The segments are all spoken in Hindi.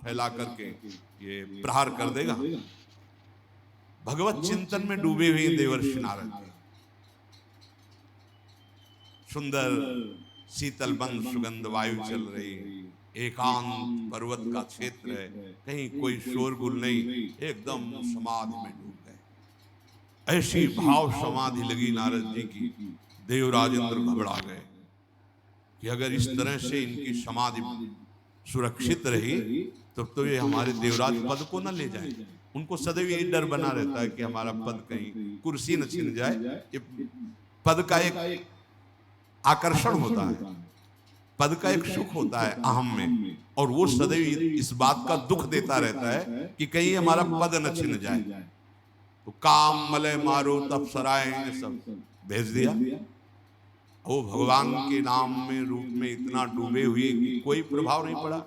फैला करके ये प्रहार कर देगा। भगवत चिंतन में डूबे हुए देवर्षि नारद जी, सुंदर शीतल बंद सुगंध वायु चल रही, एकांत पर्वत का क्षेत्र है, कहीं कोई शोरगुल नहीं, एकदम समाधि में डूब गए। ऐसी भाव समाधि लगी नारद जी की, देवराज इंद्र घबरा गए कि अगर इस तरह से इनकी समाधि सुरक्षित रही तो ये हमारे देवराज पद को न ले जाए। उनको सदैव ये डर बना रहता है कि हमारा पद कहीं कुर्सी न छिन जाए। ये पद का एक आकर्षण होता है, पद का एक सुख होता है अहम में, और वो सदैव इस बात का दुख देता रहता है कि कहीं हमारा पद न छिन जाए। तो काम मलय मारो तब सराय ने सब भेज दिया। वो भगवान के नाम में रूप में इतना डूबे हुए कि कोई प्रभाव नहीं पड़ा।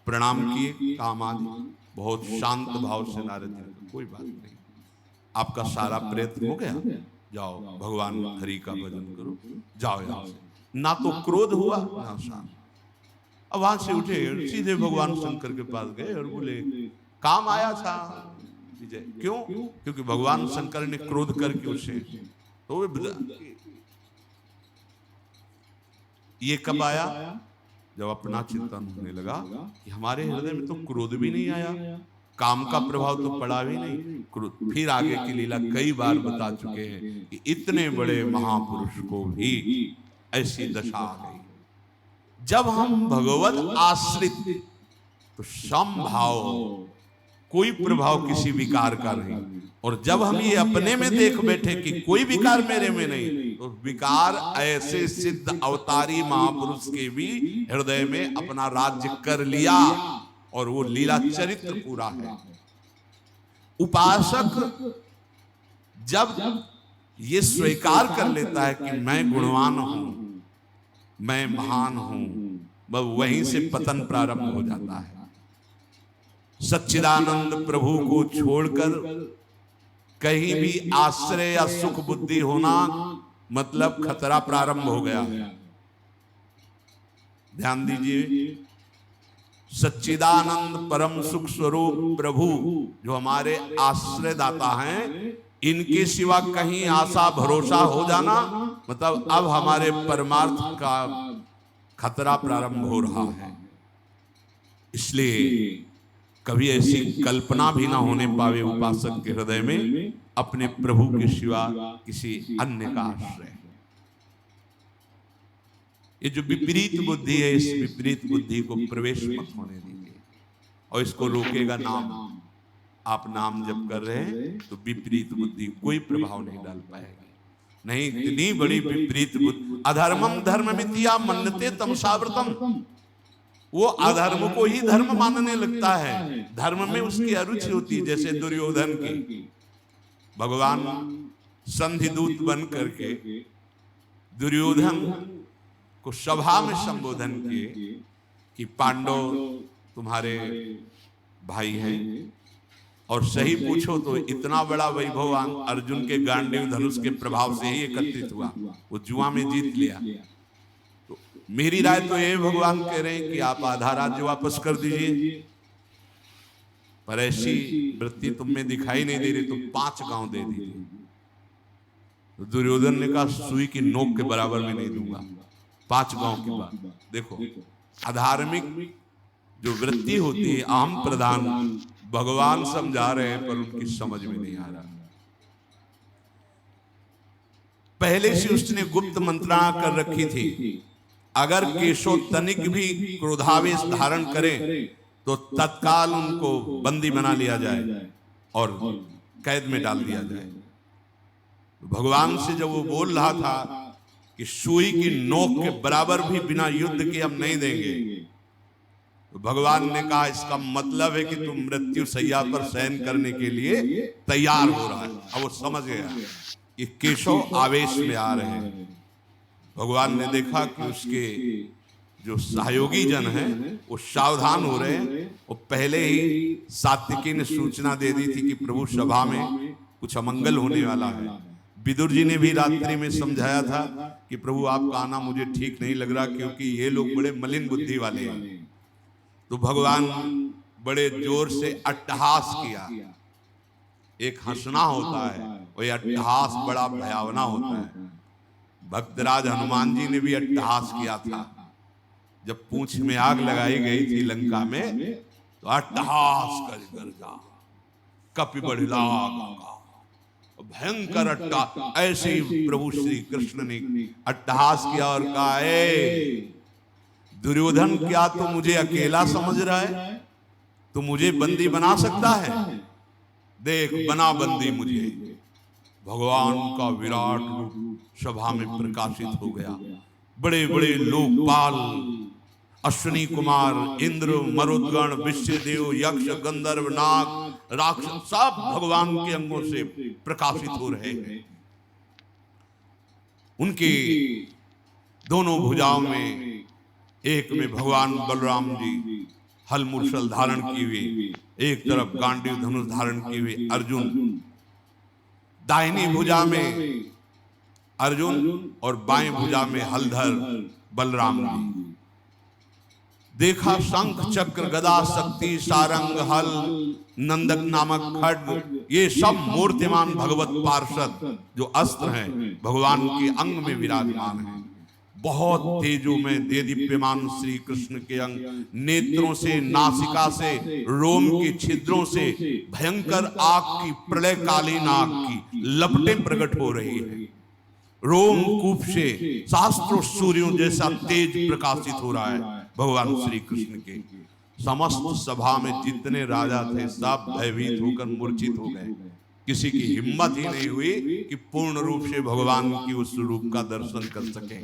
प्रणाम किए काम आदि, बहुत शांत भाव से नारद जी, कोई बात नहीं, आपका सारा प्रयत्न हो गया, जाओ भगवान हरि का भजन करो, जाओ यहाँ से। ना तो क्रोध हुआ ना शांत। अब वहां से उठे, सीधे भगवान शंकर के पास गए और बोले काम आया था विजय। क्यों? क्योंकि भगवान शंकर ने क्रोध करके उसे, तो ये कब आया? जब अपना चिंतन होने लगा कि हमारे हृदय में तो क्रोध भी नहीं आया, काम का प्रभाव तो पड़ा भी नहीं। फिर आगे की लीला कई बार बता चुके हैं कि इतने बड़े महापुरुष को भी ऐसी दशा आ गई। जब हम भगवत आश्रित, तो समभाव, कोई प्रभाव किसी विकार का नहीं। और जब हम ये अपने में देख बैठे कि कोई विकार मेरे में नहीं, तो विकार ऐसे सिद्ध अवतारी महापुरुष के भी हृदय में अपना राज्य कर लिया, और वो लीला चरित्र पूरा है। उपासक जब ये स्वीकार कर लेता है कि मैं गुणवान हूं, मैं महान हूं, वहीं से पतन प्रारंभ हो जाता है। सच्चिदानंद प्रभु को छोड़कर कहीं भी आश्रय या सुख बुद्धि होना मतलब खतरा प्रारंभ हो गया है। ध्यान दीजिए, सच्चिदानंद परम सुख स्वरूप प्रभु जो हमारे आश्रयदाता हैं, इनके सिवा कहीं आशा भरोसा हो जाना मतलब अब हमारे परमार्थ का खतरा प्रारंभ हो रहा है। इसलिए कभी ऐसी कल्पना भी ना होने पावे उपासक के हृदय में अपने प्रभु के सिवा किसी अन्य का आश्रय। ये जो विपरीत बुद्धि है, इस विपरीत बुद्धि को प्रवेश मत होने दीजिए, और इसको रोकेगा नाम। आप नाम जब कर रहे हैं तो विपरीत बुद्धि कोई प्रभाव नहीं डाल पाएगी। नहीं, इतनी बड़ी विपरीत बुद्धि, अधर्मम धर्ममित्या मन्यते तमसावृतम, वो अधर्म को ही धर्म मानने लगता है। धर्म में उसकी अरुचि होती है। जैसे दुर्योधन की भगवान संधि दूत बन करके दुर्योधन को सभा में संबोधन किए कि पांडव तुम्हारे भाई हैं, और सही पूछो तो इतना बड़ा वैभव अर्जुन के गांडीव धनुष के प्रभाव से ही एकत्रित हुआ, वो जुआ में जीत लिया। तो मेरी राय तो ये भगवान कह रहे हैं कि आप आधा राज्य वापस कर दीजिए, पर ऐसी वृत्ति तुम में दिखाई नहीं दे रही तो 5 गांव दे दीजिए। तो दुर्योधन ने कहा सुई की नोक के बराबर में नहीं दूंगा, 5 गांव की बात। देखो, अधार्मिक जो वृत्ति होती है अहम प्रधान, भगवान समझा रहे हैं पर उनकी समझ में नहीं आ रहा। पहले से उसने गुप्त मंत्रणा कर रखी थी, अगर केशव तनिक भी क्रोधावेश धारण करे तो तत्काल उनको बंदी बना लिया जाए और कैद में डाल दिया जाए। भगवान से जब वो बोल रहा था कि सुई की नोक के बराबर भी बिना युद्ध के हम नहीं देंगे, तो भगवान ने कहा इसका मतलब है कि तुम मृत्यु शैया पर शयन करने के लिए तैयार हो रहा है। अब वो समझ गया कि केशव आवेश में आ रहे हैं। भगवान ने देखा कि उसके जो सहयोगी जन हैं वो सावधान हो रहे हैं। वो पहले ही सात्विकी ने सूचना दे दी थी कि प्रभु सभा में कुछ अमंगल होने वाला है। विदुर जी ने भी रात्रि में समझाया था कि प्रभु आपका आना मुझे ठीक नहीं लग रहा, क्योंकि ये लोग बड़े मलिन बुद्धि वाले हैं, तो भगवान बड़े जोर से अट्टहास किया। एक हंसना होता है, वही अट्टहास बड़ा भयावना होता है। भक्तराज हनुमान जी ने भी अट्टहास किया था। जब पूंछ में आग लगाई गई थी लंका में, तो अट्टहास कर गर्जा, कपि बढ़िला भयंकर अट्टा। ऐसे ही प्रभु श्री कृष्ण ने अट्टहास किया और कहा, दुर्योधन क्या तू मुझे अकेला समझ रहा है? तू मुझे बंदी बना सकता है? देख बना बंदी मुझे। भगवान का विराट रूप सभा में प्रकाशित हो गया। बड़े बड़े लोकपाल, अश्विनी कुमार, इंद्र, मरुदगण, विश्वदेव, यक्ष, गंधर्व, नाग, राक्षस सब भगवान के अंगों से प्रकाशित हो रहे हैं। उनकी दोनों भुजाओं में, एक में भगवान बलराम जी हल मूसल धारण किए हुए, एक तरफ गांडीव धनुष धारण किए हुए अर्जुन, दाहिनी भुजा में अर्जुन और बाएं भुजा में हलधर बलराम जी। देखा शंख चक्र गदा शक्ति सारंग हल नंदक नामक खड्ग, ये सब मूर्तिमान भगवत पार्षद जो अस्त्र हैं भगवान के अंग में विराजमान हैं। बहुत तेजो में देदीप्यमान श्री कृष्ण के अंग, नेत्रों से, नासिका से, रोम के छिद्रों से भयंकर आग की, प्रलयकालीन आग की लपटें प्रकट हो रही है। रोम कूप से शास्त्रों सूर्यों जैसा तेज प्रकाशित हो रहा है भगवान श्री कृष्ण के। समस्त सभा में जितने राजा थे सब भयभीत होकर मूर्छित हो गए। किसी की हिम्मत ही नहीं हुई कि पूर्ण रूप से भगवान की उस रूप का दर्शन कर सके।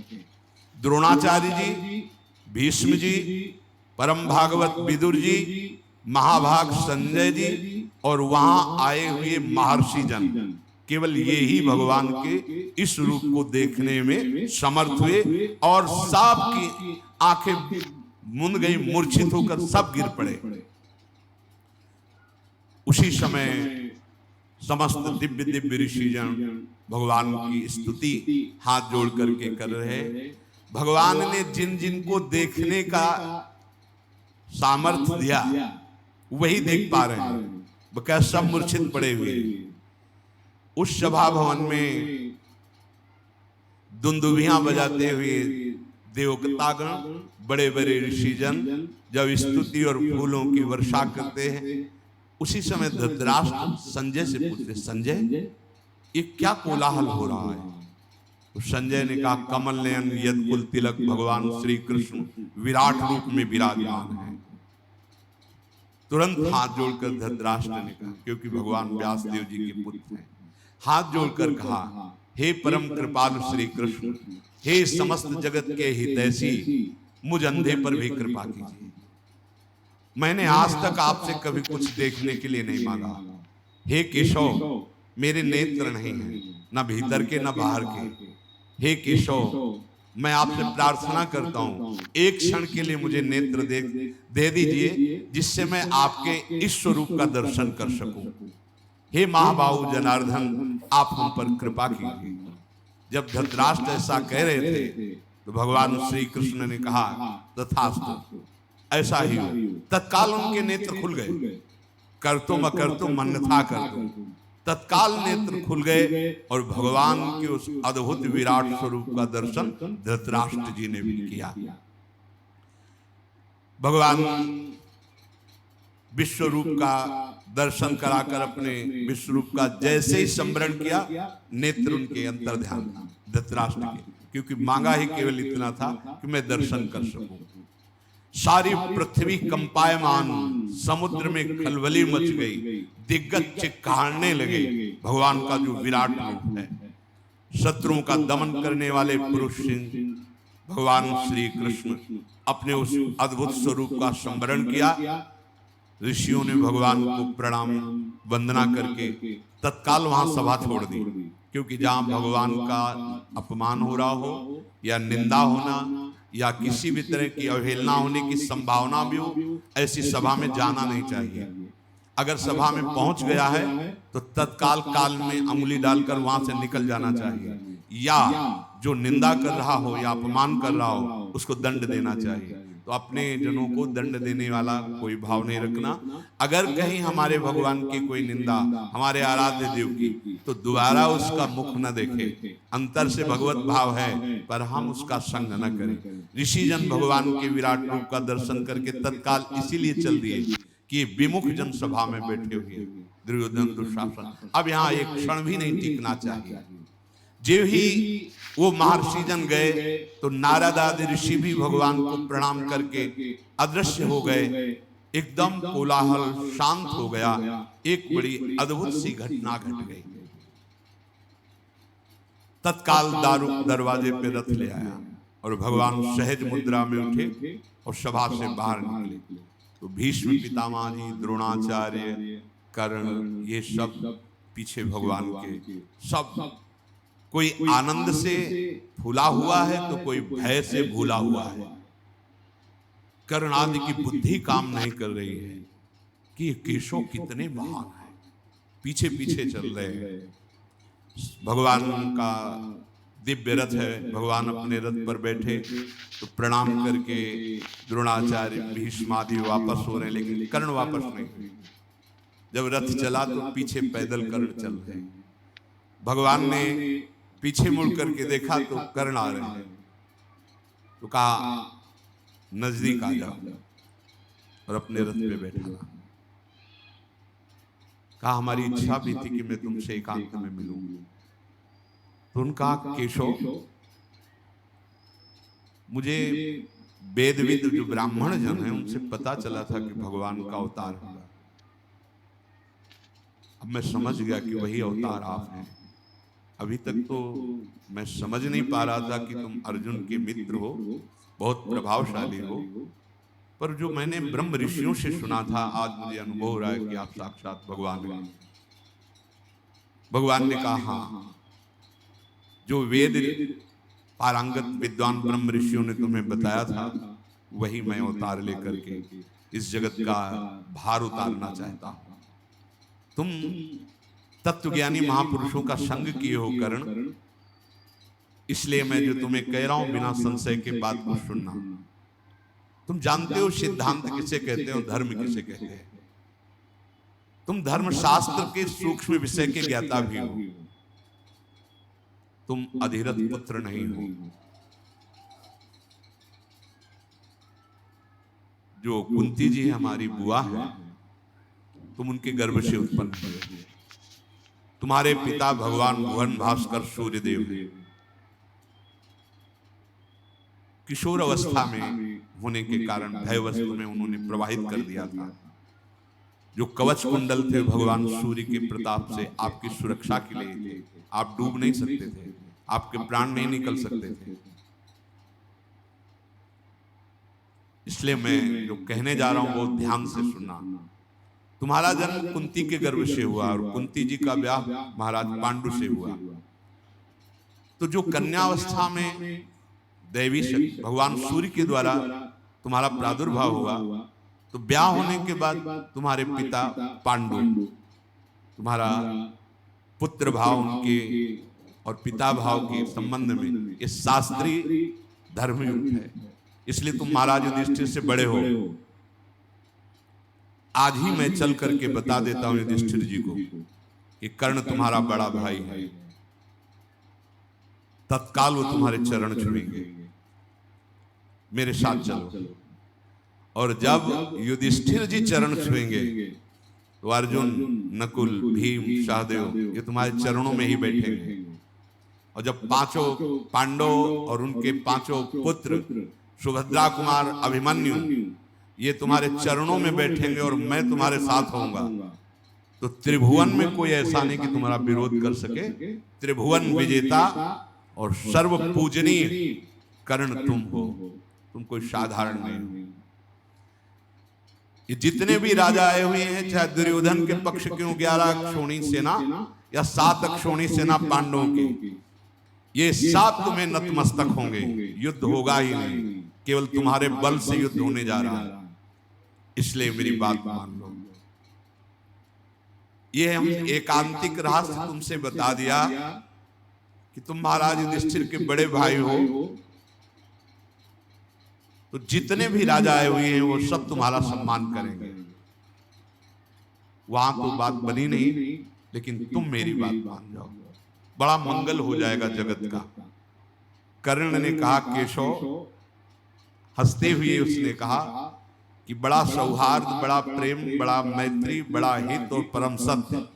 द्रोणाचार्य जी, भीष्म जी, परम भागवत विदुर जी, महाभाग संजय जी और वहां आए हुए महर्षि जन, केवल ये ही भगवान के इस रूप को देखने में समर्थ हुए और सब की आंखें मुंद गई, मूर्छित होकर सब गिर पड़े। उसी समय समस्त दिव्य दिव्य ऋषिजन भगवान की स्तुति हाथ जोड़ करके कर रहे। भगवान ने जिन जिन को देखने का सामर्थ्य दिया वही देख पा रहे हैं, बकाया सब मूर्छित पड़े हुए। उस सभा भवन में दुंदुभियां बजाते हुए देवतागण, बड़े बड़े ऋषिजन जब स्तुति और फूलों की वर्षा करते हैं, उसी समय धृतराष्ट्र संजय से पूछते, संजय ये क्या कोलाहल हो रहा है? तो संजय ने कहा, कमल नयन यदकुल तिलक भगवान श्री कृष्ण विराट रूप में विराजमान है। तुरंत हाथ जोड़कर धृतराष्ट्र ने कहा, क्योंकि भगवान व्यासदेव जी के पुत्र हैं, हाथ जोड़कर कहा, हे परम कृपालु श्री कृष्ण, हे समस्त जगत के हितैषी, मुझ अंधे पर भी कृपा कीजिए। मैंने आज तक आपसे कभी कुछ देखने के लिए नहीं मांगा। हे केशव, मेरे नेत्र नहीं हैं, न भीतर के न बाहर के। हे केशव, मैं आपसे प्रार्थना करता हूं, एक क्षण के लिए मुझे नेत्र दे दीजिए, जिससे मैं आपके इस स्वरूप का दर्शन कर सकूं। हे महाबाहु जनार्दन, आप हम पर कृपा कीजिए। जब धृतराष्ट्र ऐसा कह रहे थे तो भगवान श्री कृष्ण ने कहा, तथास्तु, ऐसा ही हो। तत्काल उनके नेत्र खुल गए। कर्तुम अकर्तुम अन्यथा कर्तुम, तत्काल नेत्र खुल गए और भगवान के उस अद्भुत विराट स्वरूप का दर्शन धृतराष्ट्र जी ने भी किया। भगवान विश्व रूप का दर्शन कराकर अपने विश्व रूप का जैसे ही स्मरण किया, नेत्र उनके अंतर ध्यान धृतराष्ट्र के, क्योंकि मांगा ही केवल इतना था कि मैं दर्शन कर सकूं। सारी पृथ्वी कंपायमान, समुद्र में खलबली मच गई, दिग्गज चिक्कारने लगे। भगवान का जो विराट रूप है, शत्रुओं का दमन करने वाले पुरुष सिंह भगवान श्री कृष्ण अपने उस अद्भुत स्वरूप का स्मरण किया। ऋषियों ने भगवान को प्रणाम वंदना करके तत्काल वहां सभा छोड़ दी, क्योंकि जहां भगवान का अपमान हो रहा हो या निंदा होना या किसी भी तरह की अवहेलना होने की संभावना भी हो, ऐसी सभा में जाना नहीं चाहिए। अगर सभा में पहुंच गया है तो तत्काल काल में अंगुली डालकर वहां से निकल जाना चाहिए, या जो निंदा कर रहा हो या अपमान कर रहा हो उसको दंड देना चाहिए। तो तो अपने जनों को दंड देने वाला कोई भाव नहीं रखना। अगर कहीं हमारे भगवान की कोई निंदा, हमारे आराध्य देव की, तो दोबारा उसका मुख न देखे। अंतर से भगवत भाव है पर हम उसका संग न करें। ऋषि जन भगवान के विराट रूप का दर्शन करके तत्काल इसीलिए चल दिए कि विमुख जन सभा में बैठे हुए दुर्योधन दुशासन, अब यहाँ एक क्षण भी नहीं टिकना चाहिए। जो ही वो महर्षि जन गए तो नारद आदि ऋषि भी भगवान को प्रणाम करके अदृश्य हो गए। एकदम कोलाहल शांत हो गया। एक बड़ी अद्भुत सी घटना घट गई। तत्काल दारुक दरवाजे पे रथ ले आया और भगवान सहज मुद्रा में उठे और सभा से बाहर निकले। तो भीष्म पितामह जी, द्रोणाचार्य, कर्ण, ये सब पीछे भगवान के, सब कोई आनंद से फूला हुआ है तो कोई भय से भूला हुआ है। कर्ण आदि की बुद्धि काम नहीं कर रही है कि ये केशव कितने महान है, पीछे पीछे चल रहे हैं। भगवान का दिव्य रथ है, भगवान अपने रथ पर बैठे तो प्रणाम करके द्रोणाचार्य, भीष्म आदि वापस हो रहे हैं, लेकिन कर्ण वापस नहीं हुए। जब रथ चला तो पीछे पैदल कर्ण चल रहे। भगवान ने पीछे मुड़ करके देखा तो कर्ण आ रहे हैं, तो कहा नजदीक आ जाओ और अपने रथ पे बैठा। कहा हमारी इच्छा भी थी कि मैं तुमसे एकांत में मिलूं। तो उनका केशव, मुझे वेदविद जो ब्राह्मण जन है उनसे पता चला था कि भगवान का अवतार होगा। अब मैं समझ गया कि वही अवतार आप हैं। अभी तक तो मैं समझ नहीं पा रहा था कि तुम अर्जुन के मित्र हो, बहुत प्रभावशाली हो, पर जो मैंने ब्रह्म ऋषियों से सुना था आज मुझे अनुभव हो रहा है कि आप साक्षात भगवान हैं। भगवान ने कहा हाँ, जो वेद पारंगत विद्वान ब्रह्म ऋषियों ने तुम्हें बताया था वही मैं अवतार लेकर के इस जगत का भार उतारना चाहता हूं। तुम तत्वज्ञानी महापुरुषों का संग किए हो कर्ण, इसलिए मैं जो तुम्हें कह रहा हूं बिना संशय के बात को सुनना। तुम जानते हो सिद्धांत किसे कहते हो, धर्म किसे कहते हैं। तुम धर्मशास्त्र के सूक्ष्म विषय के ज्ञाता भी हो। तुम अधिरथ पुत्र नहीं हो। जो कुंती जी हमारी बुआ है, तुम उनके गर्भ से उत्पन्न हुए। तुम्हारे पिता भगवान भुवन भास्कर सूर्यदेव किशोर अवस्था में होने के कारण भयवश में उन्होंने प्रवाहित कर दिया था। जो कवच कुंडल थे भगवान सूर्य के प्रताप से आपकी सुरक्षा के लिए थे। आप डूब नहीं सकते थे, आपके प्राण नहीं निकल सकते थे। इसलिए मैं जो कहने जा रहा हूं बहुत ध्यान से सुनना। तुम्हारा जन्म कुंती के गर्भ से हुआ और कुंती जी का ब्याह महाराज पांडु से हुआ। तो जो कन्यावस्था में दैवी शक्ति भगवान सूर्य के द्वारा तुम्हारा प्रादुर्भाव हुआ, तो ब्याह होने के बाद तुम्हारे पिता पांडु, तुम्हारा पुत्र भाव उनके और पिता भाव के संबंध में ये शास्त्रीय धर्मयुक्त है। इसलिए तुम महाराज युधिष्ठिर से बड़े हो। आज ही मैं चल करके बता देता हूं युधिष्ठिर जी को कि कर्ण तुम्हारा बड़ा भाई है। तत्काल वो तुम्हारे चरण छुएंगे। मेरे साथ चलो। और जब युधिष्ठिर जी चरण छुएंगे तो अर्जुन, नकुल, भीम, सहदेव ये तुम्हारे चरणों में ही बैठेंगे। और जब पांचों पांडव और उनके पांचों पुत्र सुभद्रा कुमार, अभिमन्यु ये तुम्हारे चरणों में बैठेंगे और मैं तुम्हारे साथ होऊंगा, तो त्रिभुवन में कोई ऐसा नहीं कि तुम्हारा विरोध कर सके। त्रिभुवन विजेता और सर्व पूजनीय कर्ण तुम हो। तुम कोई साधारण नहीं हो। ये जितने भी राजा आए हुए हैं, चाहे दुर्योधन के पक्ष क्यों 11 अक्षौणी सेना या 7 अक्षौणी सेना पांडवों की, ये सब तुम्हें नतमस्तक होंगे। युद्ध होगा ही नहीं, केवल तुम्हारे बल से युद्ध होने जा रहा है। इसलिए मेरी बात मान लो। ये हम एकांतिक रहस्य तुमसे बता दिया कि तुम महाराज युधिष्ठिर के बड़े भाई हो। तो जितने भी राजा आए हुए हैं वो सब तुम्हारा सम्मान करेंगे। वहां तो बात बनी नहीं, लेकिन तुम मेरी बात मान जाओ, बड़ा मंगल हो जाएगा जगत का। कर्ण ने कहा केशव, हंसते हुए उसने कहा कि बड़ा सौहार्द, बड़ा प्रेम, बड़ा मैत्री, बड़ा हित और परम सत्य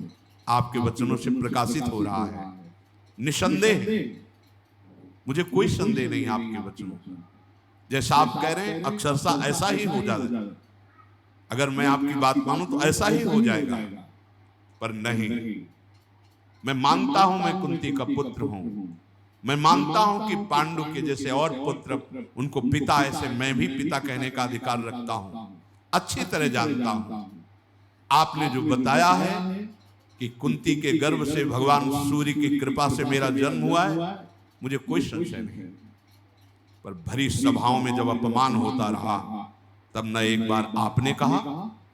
आपके वचनों से प्रकाशित हो रहा है। निसंदेह, मुझे कोई संदेह नहीं आपके वचनों, जैसा आप कह रहे हैं अक्षरशः ऐसा ही हो जाएगा। अगर मैं आपकी बात मानूं तो ऐसा ही हो जाएगा। पर नहीं, मैं मानता हूं मैं कुंती का पुत्र हूं, मैं मानता हूं कि पांडु के जैसे और पुत्र उनको पिता, ऐसे मैं भी पिता कहने का अधिकार रखता हूं। अच्छी तरह जानता हूं आपने जो बताया है कि कुंती के गर्भ से भगवान सूर्य की कृपा से मेरा जन्म हुआ है, मुझे कोई संशय नहीं। पर भरी सभाओं में जब अपमान होता रहा, तब न एक बार आपने कहा,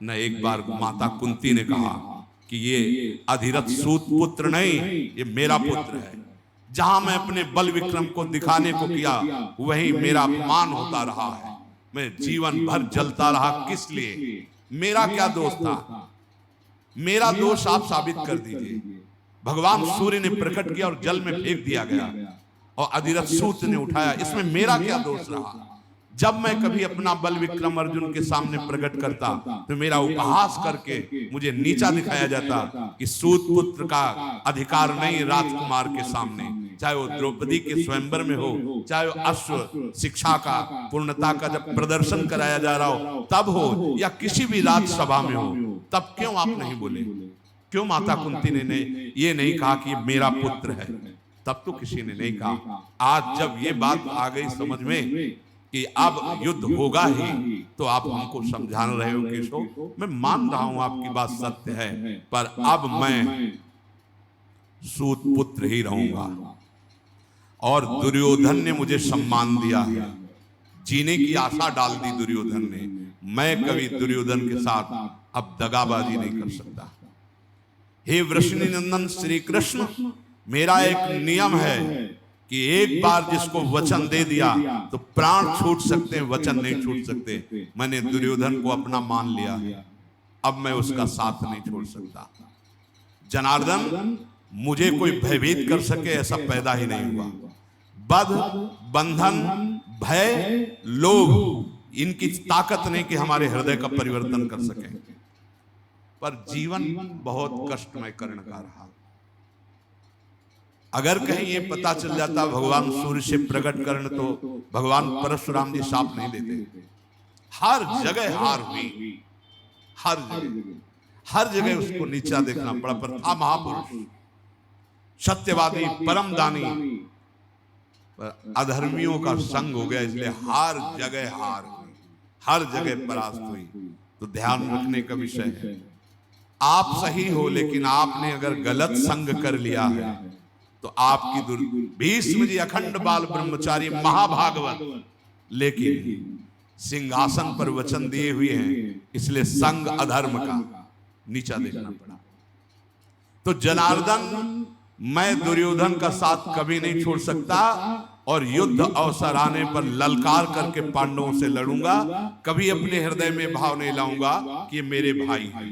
न एक बार माता कुंती ने कहा कि ये अधिरथ सूत पुत्र नहीं, ये मेरा पुत्र है। जहां मैं अपने बल विक्रम को दिखाने को किया, वही मेरा अपमान होता रहा है। मैं जीवन भर जलता रहा, किस लिए? मेरा क्या दोष था? मेरा दोष आप साबित कर दीजिए। भगवान सूर्य ने प्रकट किया और जल में फेंक दिया गया और अधिरथ सूत ने उठाया, इसमें मेरा क्या दोष रहा? जब मैं कभी अपना बल विक्रम अर्जुन के सामने प्रकट करता तो मेरा उपहास करके मुझे नीचा दिखाया जाता कि सूत पुत्र का अधिकार नहीं राजकुमार के सामने, चाहे वो द्रौपदी के स्वयंवर में हो, चाहे वो अश्व शिक्षा का पूर्णता का जब प्रदर्शन कराया जा रहा हो तब हो, या किसी भी राजसभा में हो, तब क्यों आप नहीं बोले? क्यों माता कुंती ने ये नहीं कहा कि ये मेरा पुत्र है? तब तो किसी ने नहीं कहा। आज जब ये बात आ गई समझ में कि अब युद्ध होगा ही, तो आप हमको समझा रहे हो केशव, मैं मान रहा हूं आपकी बात सत्य है, पर अब मैं सूत पुत्र ही रहूंगा। और दुर्योधन ने मुझे सम्मान दिया है, जीने की आशा डाल दी दुर्योधन ने। मैं कभी दुर्योधन के साथ अब दगाबाजी नहीं कर सकता। हे वृषणी नंदन श्री कृष्ण, मेरा एक नियम है कि एक बार जिसको वचन दे दिया तो प्राण छूट सकते हैं, वचन नहीं छूट सकते। मैंने दुर्योधन को अपना मान लिया है, अब मैं उसका साथ नहीं छोड़ सकता। जनार्दन, मुझे कोई भयभीत कर सके ऐसा पैदा ही नहीं हुआ। बध, बंधन, भय, लोभ, इनकी ताकत नहीं कि हमारे हृदय का परिवर्तन कर सके। पर जीवन बहुत कष्टमय कर्ण का रहा। अगर कहीं ये पता चल जाता भगवान सूर्य से प्रकट कर्ण, तो भगवान परशुराम जी साफ नहीं देते। हर जगह हार हुई, हर जगह उसको नीचा देखना पड़ा। पर था महापुरुष, सत्यवादी, परम दानी, पर अधर्मियों का संग हो गया, इसलिए हर जगह हार हुई, हर जगह परास्त हुई। तो ध्यान रखने का विषय है, आप सही हो, लेकिन आपने अगर गलत संग कर लिया है तो आपकी भीष्म जी अखंड बाल ब्रह्मचारी महाभागवत, लेकिन सिंहासन पर वचन दिए हुए हैं, इसलिए संग अधर्म का नीचा देखना पड़ा। तो जनार्दन, मैं दुर्योधन का साथ कभी नहीं छोड़ सकता, और युद्ध अवसर आने पर ललकार करके पांडवों से लड़ूंगा। कभी अपने हृदय में भाव नहीं लाऊंगा कि ये मेरे भाई हैं।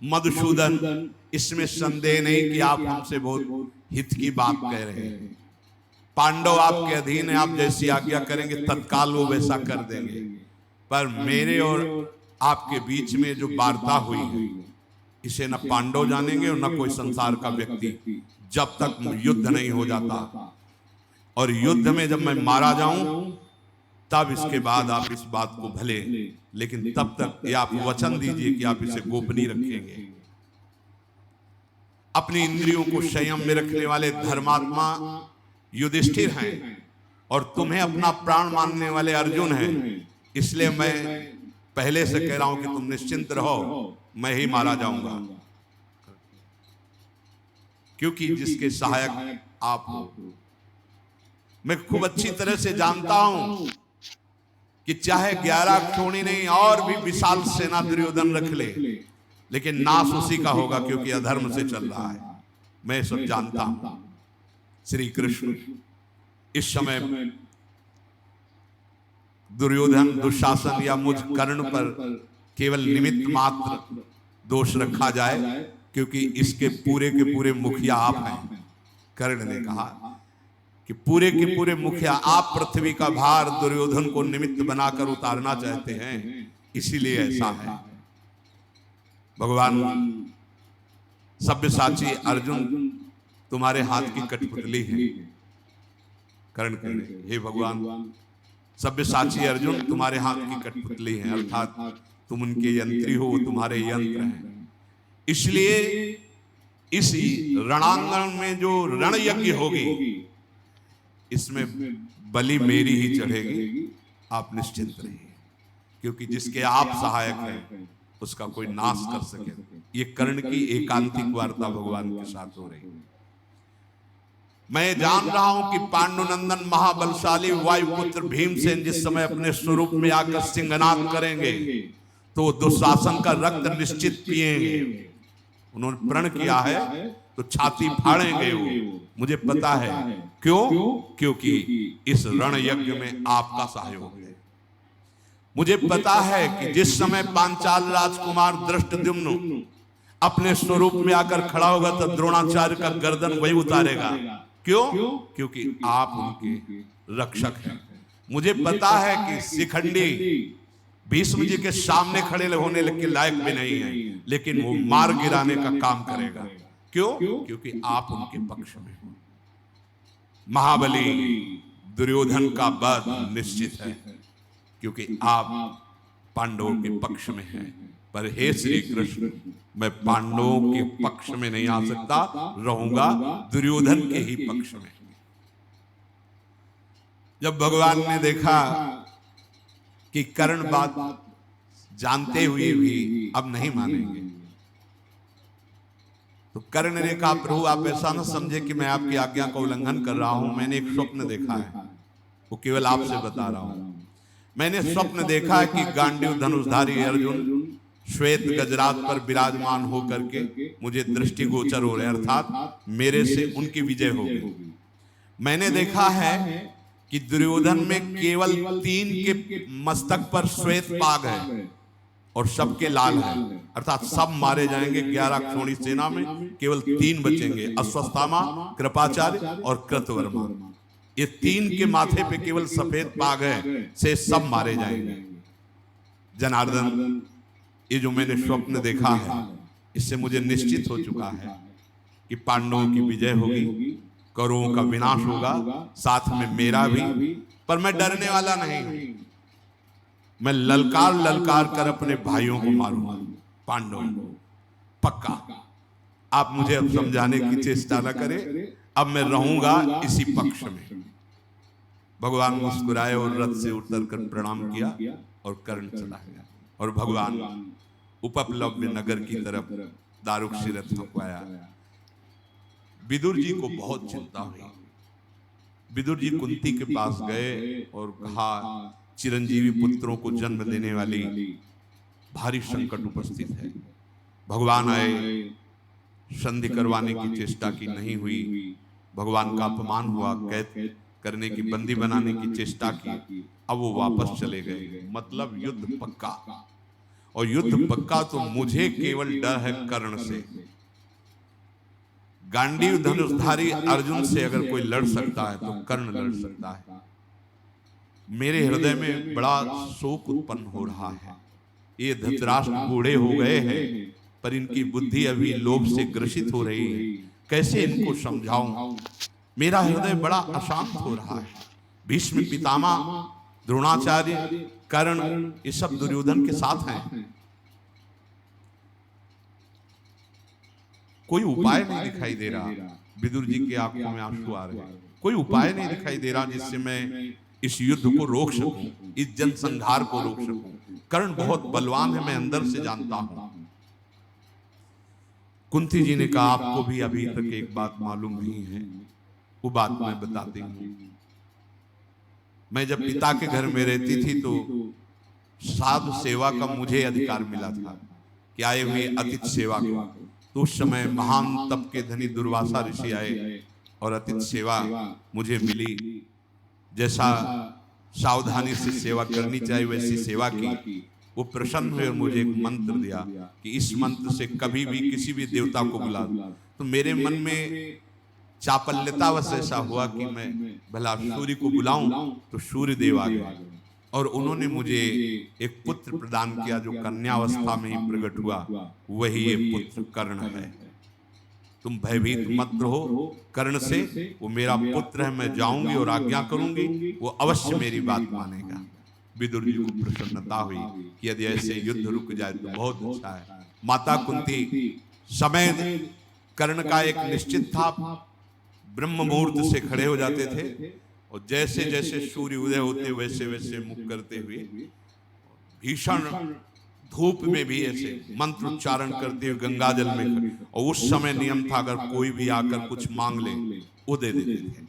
मधुसूदन, इसमें संदेह नहीं कि आप हमसे बहुत हित की बात कह रहे हैं। पांडव आपके अधीन है, आप जैसी आज्ञा करेंगे तत्काल वो वैसा कर देंगे। पर मेरे और आपके बीच में जो वार्ता हुई है, इसे न पांडव जानेंगे और न कोई संसार का व्यक्ति, जब तक युद्ध नहीं हो जाता। और युद्ध में जब मैं मारा जाऊं, तब इसके बाद आप इस बात को भले, लेकिन तब तक ये आप वचन दीजिए कि आप इसे गोपनीय रखेंगे। अपनी इंद्रियों को संयम में रखने वाले धर्मात्मा युधिष्ठिर हैं, और तुम्हें अपना प्राण मानने वाले अर्जुन हैं। इसलिए मैं पहले से कह रहा हूं कि तुम निश्चिंत रहो, मैं ही मारा जाऊंगा, क्योंकि जिसके सहायक आप हो। मैं खूब अच्छी तरह से जानता हूं कि चाहे 11 क्षोणी नहीं और भी विशाल सेना दुर्योधन रख ले, लेकिन नाश उसी का होगा, क्योंकि अधर्म से चल रहा है। मैं सब जानता हूं। श्री कृष्ण इस समय दुर्योधन दुशासन या मुझ कर्ण पर केवल निमित्त मात्र दोष रखा जाए, क्योंकि इसके पूरे के पूरे मुखिया आप हैं। कर्ण ने कहा कि पूरे के पूरे मुखिया आप पृथ्वी का भार दुर्योधन को निमित्त बनाकर उतारना चाहते हैं, इसीलिए ऐसा है। भगवान सब्यसाची अर्जुन तुम्हारे हाथ की कठपुतली है। कर्ण कहे, हे भगवान सब्यसाची अर्जुन तुम्हारे हाथ की कठपुतली है, अर्थात तुम उनके यंत्री हो, वो तुम्हारे यंत्र हैं। इसलिए इस रणांगण में जो रण यज्ञ होगी इसमें बलि मेरी ही चढ़ेगी, आप निश्चिंत रहिए, क्योंकि जिसके आप सहायक हैं उसका कोई नाश कर सके। ये कर्ण की एकांतिक वार्ता भगवान के साथ हो रही है। मैं जान रहा हूं कि पांडुनंदन महाबलशाली वायुपुत्र भीमसेन जिस समय अपने स्वरूप में आकर सिंहनाद करेंगे तो दुशासन का रक्त निश्चित पिएंगे। उन्होंने प्रण किया है तो छाती फाड़ेंगे वो, मुझे पता है। क्यों? क्योंकि इस रण यज्ञ में आपका सहयोग है। मुझे पता है कि जिस समय पांचाल राजकुमार धृष्टद्युम्न अपने स्वरूप में आकर खड़ा होगा तो द्रोणाचार्य का गर्दन वही उतारेगा। क्यों? क्योंकि आप उनके रक्षक हैं। मुझे पता है कि शिखंडी भीष्म जी के सामने खड़े होने के लायक भी नहीं है, लेकिन वो मार गिराने का काम करेगा। क्यों? क्योंकि आप उनके पक्ष में हो। महाबली दुर्योधन का वध निश्चित है, क्योंकि आप पांडवों के पक्ष में हैं। पर हे श्री कृष्ण, मैं पांडवों के पक्ष में नहीं आ सकता, रहूंगा दुर्योधन के ही पक्ष में। जब भगवान ने देखा कि कर्ण बात जानते हुए भी अब नहीं मानेंगे, तो कर्ण ने कहा, प्रभु आप ऐसा न समझे कि मैं आपकी आज्ञा का उल्लंघन कर रहा हूं। मैंने एक स्वप्न देखा है, वो केवल आपसे बता रहा हूं। मैंने स्वप्न देखा है कि गांडीव धनुषधारी अर्जुन श्वेत गजराज पर विराजमान होकर के मुझे दृष्टिगोचर हो रहे, अर्थात मेरे से उनकी विजय होगी। मैंने देखा है कि दुर्योधन में केवल 3 के मस्तक पर श्वेत पाग है और सबके लाल है, अर्थात सब मारे जाएंगे। 11 क्षोणी सेना में केवल 3 बचेंगे, अश्वत्थामा, कृपाचार्य और कृतवर्मा। ये 3 के माथे पे केवल सफेद पाग है, से सब मारे जाएंगे। जनार्दन, ये जो मैंने स्वप्न देखा है इससे मुझे निश्चित हो चुका है कि पांडवों की विजय होगी, कौरवों का विनाश होगा, साथ में मेरा भी। पर मैं डरने वाला नहीं, मैं ललकार ललकार कर अपने भाइयों को मारूंगा, पांडवों को, पक्का। आप मुझे अब समझाने की चेष्टा न करें, अब मैं रहूंगा इसी पक्ष में। भगवान मुस्कुराए और रथ से उतरकर प्रणाम किया और कर्ण चला गया। और भगवान उपप्लव्य नगर की तरफ दारुक्षी रथ हंकवाया। विदुर जी को बहुत चिंता हुई। विदुर जी कुंती के पास गए और कहा, चिरंजीवी पुत्रों को जन्म देने वाली भारी संकट उपस्थित है। भगवान आए, संधि करवाने की चेष्टा की, नहीं हुई। भगवान का अपमान हुआ, कैद करने की, बंदी बनाने की चेष्टा की। अब वो वापस चले गए, मतलब युद्ध पक्का। और युद्ध पक्का तो मुझे केवल डर है कर्ण से। गांडीव धनुषधारी अर्जुन से अगर कोई लड़ सकता है तो कर्ण लड़ सकता है। मेरे हृदय में बड़ा शोक उत्पन्न हो रहा है। ये धृतराष्ट्र बूढ़े हो गए हैं, पर इनकी बुद्धि अभी लोभ से ग्रसित हो रही है। कैसे इनको समझाऊं? मेरा हृदय बड़ा अशांत हो रहा है। भीष्म पितामह, द्रोणाचार्य, कर्ण, ये सब दुर्योधन के साथ हैं। कोई उपाय नहीं दिखाई दे रहा। विदुर जी की आंखों में आंसू आ रहे हैं। कोई उपाय नहीं दिखाई दे रहा जिससे मैं इस युद्ध को रोक सकूं, इस जनसंहार को रोक सकूं। कर्ण बहुत बलवान है, मैं अंदर से जानता हूं। कुंती जी ने कहा, आपको भी अभी तक एक बात मालूम नहीं है, वो बात मैं बताती हूं। मैं जब पिता के घर में रहती थी तो साधु सेवा का मुझे अधिकार मिला था कि आए हुए अतिथि सेवा को। तो उस समय महान तप के धनी दुर्वासा ऋषि आए और अतिथि सेवा मुझे मिली। जैसा सावधानी से सेवा करनी चाहिए, वैसी सेवा की। वो प्रसन्न हुए और मुझे एक मंत्र दिया कि इस मंत्र से कभी भी किसी भी देवता को बुला। तो मेरे मन में चापल्यतावश ऐसा हुआ कि मैं भला सूर्य को बुलाऊं, तो सूर्य देव आ गए और उन्होंने मुझे एक पुत्र प्रदान किया जो कन्यावस्था में ही प्रकट हुआ। वही ये पुत्र कर्ण है। तुम भयभीत मत रहो कर्ण से, वो मेरा पुत्र है, मैं जाऊंगी और आज्ञा करूंगी, वो अवश्य मेरी बात मानेगा। विदुर जी को प्रसन्नता हुई कि यदि ऐसे युद्ध रुक जाए तो बहुत अच्छा है। माता कुंती समय कर्ण का एक निश्चित था, ब्रह्म मुहूर्त से खड़े हो जाते थे और जैसे जैसे सूर्य उदय होते वैसे वैसे मुख करते हुए भीषण धूप में भी ऐसे मंत्र उच्चारण करते हुए गंगा जल में खड़े। और उस समय नियम था अगर कोई भी आकर कुछ मांग ले वो दे देते थे।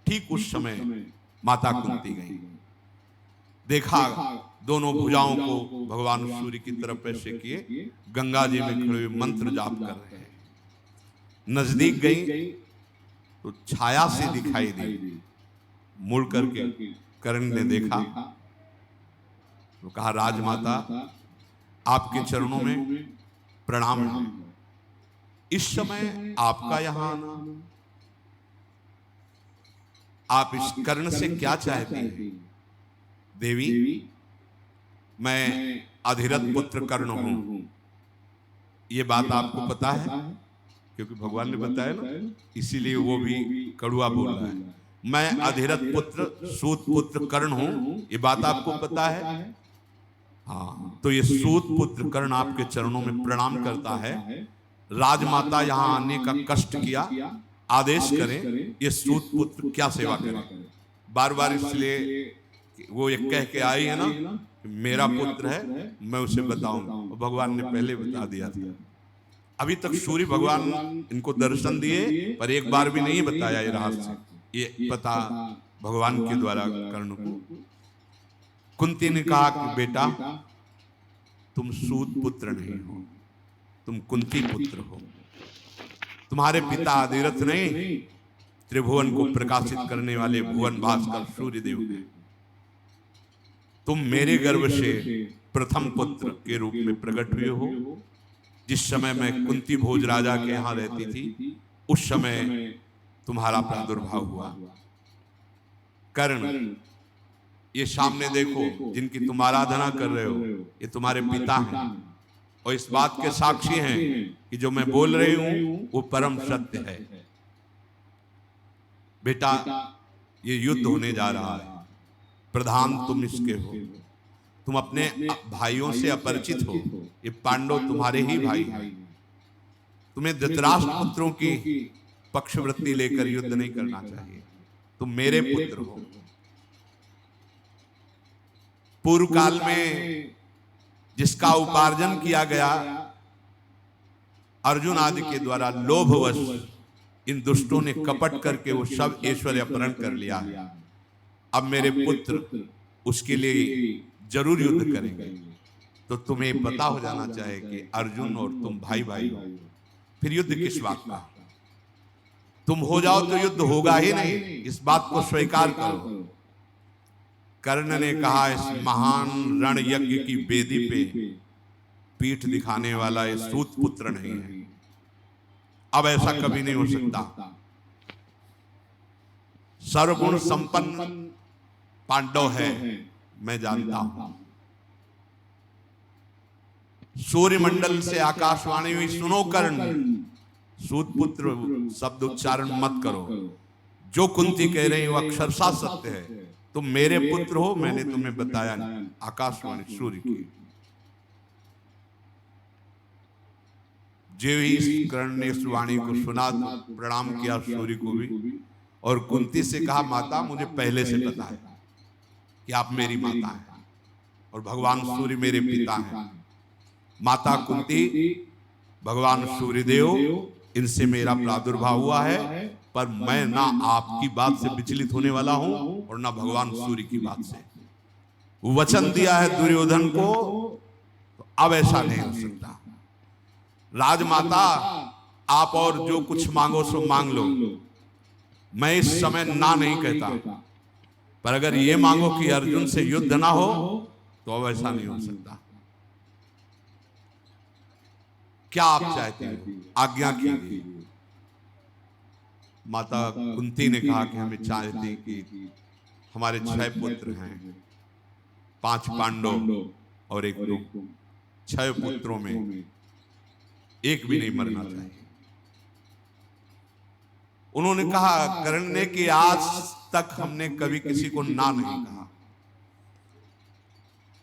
ठीक उस समय माता कुंती गई, देखा दोनों भुजाओं को भगवान सूर्य की तरफ ऐसे किए, गंगा जी में खड़े हुए मंत्र जाप कर रहे हैं। नजदीक गई तो छाया से दिखाई दी, मुड़ करके कर्ण ने देखा तो कहा राजमाता आपके चरणों में प्रणाम है, इस समय आपका यहां आना, आप इस कर्ण से क्या चाहते हैं? देवी मैं अधिरथ पुत्र कर्ण हूं, ये बात आपको पता है? क्योंकि भगवान ने बताया ना, इसीलिए वो भी कड़ुआ बोल रहा है। मैं अधिरथ पुत्र सूत पुत्र कर्ण हूं, ये बात आपको पता है? हाँ, तो ये सूत पुत्र कर्ण आपके चरणों में प्रणाम करता है। राजमाता यहाँ आने का कष्ट किया, आदेश करें ये सूत पुत्र क्या सेवा करे। बार बार इसलिए वो एक कह के आई है ना, मेरा पुत्र है, मैं उसे बताऊंगा। भगवान ने पहले बता दिया था। अभी तक सूर्य भगवान इनको दर्शन दिए पर एक बार भी नहीं बताया ये रहस्य, ये पता भगवान के द्वारा कर्ण को। कुंती ने कहा कि बेटा तुम सूत पुत्र नहीं हो, तुम कुंती पुत्र हो। तुम्हारे पिता अधिरथ नहीं, त्रिभुवन को प्रकाशित करने वाले भुवन भास्कर सूर्य देव हैं। तुम मेरे गर्भ से प्रथम पुत्र के रूप में प्रकट हुए हो। जिस समय मैं कुंती भोज राजा के यहाँ रहती थी उस समय तुम्हारा प्रादुर्भाव हुआ। कर्ण ये सामने देखो, जिनकी तुम आराधना कर रहे हो ये तुम्हारे पिता हैं और इस बात के साक्षी हैं कि जो मैं बोल रही हूं वो परम सत्य है। बेटा ये युद्ध होने जा रहा है, प्रधान तुम इसके हो, तुम अपने भाइयों से अपरिचित हो, ये पांडव तुम्हारे ही भाई हैं। तुम्हें धृतराष्ट्र पुत्रों की पक्षवृत्ति लेकर युद्ध नहीं करना चाहिए, तुम मेरे पुत्र हो। पूर्व काल में जिसका उपार्जन किया गया अर्जुन आदि के द्वारा लोभवश इन दुष्टों ने कपट करके वो सब ऐश्वर्य अपहरण कर लिया है। अब मेरे पुत्र उसके लिए जरूर युद्ध करेंगे। तो तुम्हें पता हो जाना चाहिए कि अर्जुन और तुम भाई भाई हो, फिर युद्ध किस बात का? तुम हो जाओ तो युद्ध होगा ही नहीं, इस बात को स्वीकार करो। कर्ण ने कहा इस महान रण यज्ञ की वेदी पे पीठ दिखाने वाला ये सूत पुत्र नहीं है, अब ऐसा कभी नहीं हो सकता। सर्वगुण संपन्न पांडव है, मैं जानता हूं। सूर्यमंडल से आकाशवाणी हुई, सुनो कर्ण, सूत पुत्र शब्द उच्चारण मत करो। जो कुंती कह रही वो अक्षरशा सत्य है। तुम मेरे पुत्र हो, मैंने तुम्हें बताया आकाशवाणी सूर्य की। जो ही इस कर्ण ने इस वाणी को सुना तो प्रणाम किया सूर्य को भी और कुंती से कहा माता मुझे पहले से पता है कि आप मेरी माता हैं और भगवान सूर्य मेरे पिता हैं। माता कुंती, भगवान सूर्यदेव इनसे मेरा प्रादुर्भाव हुआ है, पर मैं ना आपकी बात से विचलित होने वाला हूं और ना भगवान सूर्य की बात से। वचन दिया है दुर्योधन को, तो अब ऐसा नहीं हो सकता। राजमाता आप और जो कुछ मांगो सो मांग लो, मैं इस समय ना नहीं कहता। पर अगर ये मांगो कि अर्जुन से युद्ध ना हो तो अब ऐसा नहीं हो सकता। क्या आप चाहते हो, आज्ञा कीजिए। माता कुंती ने कहा कि हमें चाहते कि हमारे 6 पुत्र हैं, 5 पांडव और 1 तुम, 6 पुत्रों में एक भी नहीं मरना चाहिए। उन्होंने कहा कर्ण ने कि आज तक हमने कभी किसी को ना नहीं कहा,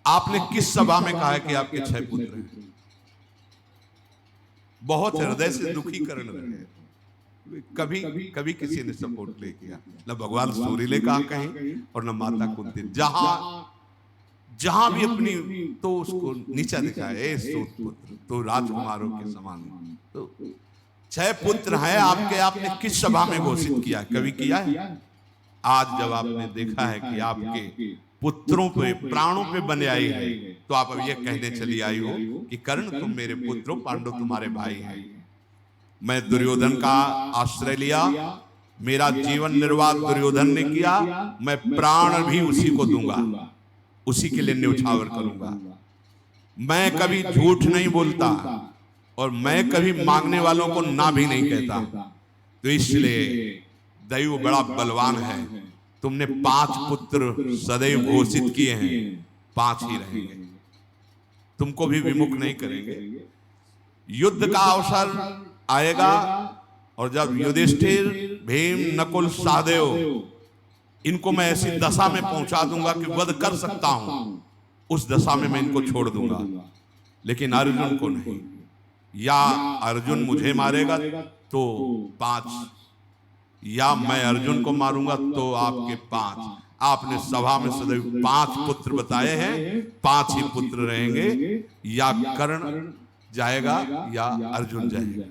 आपने किस सभा में कहा है कि आपके 6 पुत्र हैं? बहुत हृदय से दुखी कर्ण रहे, कभी कभी किसी ने सपोर्ट नहीं किया, न भगवान सूर्य ने कहा कहीं और न माता कुंती। जहां भी अपनी तो उसको नीचा दिखाए, सूत पुत्र तो राजकुमारों के समान। तो 6 पुत्र हैं आपके, आपने किस सभा में घोषित किया, कभी किया है? आज जब आपने देखा है कि आपके पुत्रों पे प्राणों पे बने आई है, तो आप अब ये कहने चली आई हो कि कर्ण तुम मेरे पुत्रों, पांडव तुम्हारे भाई हैं। मैं दुर्योधन का आश्रय लिया, मेरा जीवन निर्वाह दुर्योधन ने किया, मैं प्राण भी उसी को दूंगा, उसी के लिए न्यौछावर करूंगा। मैं कभी झूठ नहीं बोलता और मैं कभी मांगने वालों को ना भी नहीं कहता। तो इसलिए दैव बड़ा बलवान है, तुमने 5 पुत्र सदैव घोषित किए हैं, 5 ही रहेंगे, तुमको भी विमुख नहीं करेंगे। युद्ध का अवसर आएगा और जब युधिष्ठिर, भीम, नकुल, सहदेव, इनको मैं ऐसी दशा में पहुंचा दूंगा कि वध कर सकता हूं, उस दशा में मैं इनको छोड़ दूंगा, लेकिन अर्जुन को नहीं। या अर्जुन मुझे मारेगा तो 5, या मैं अर्जुन को मारूंगा तो आपके 5। आपने सभा में सदैव 5 पुत्र बताए हैं, 5 ही पुत्र रहेंगे, या कर्ण जाएगा या अर्जुन जाएगा।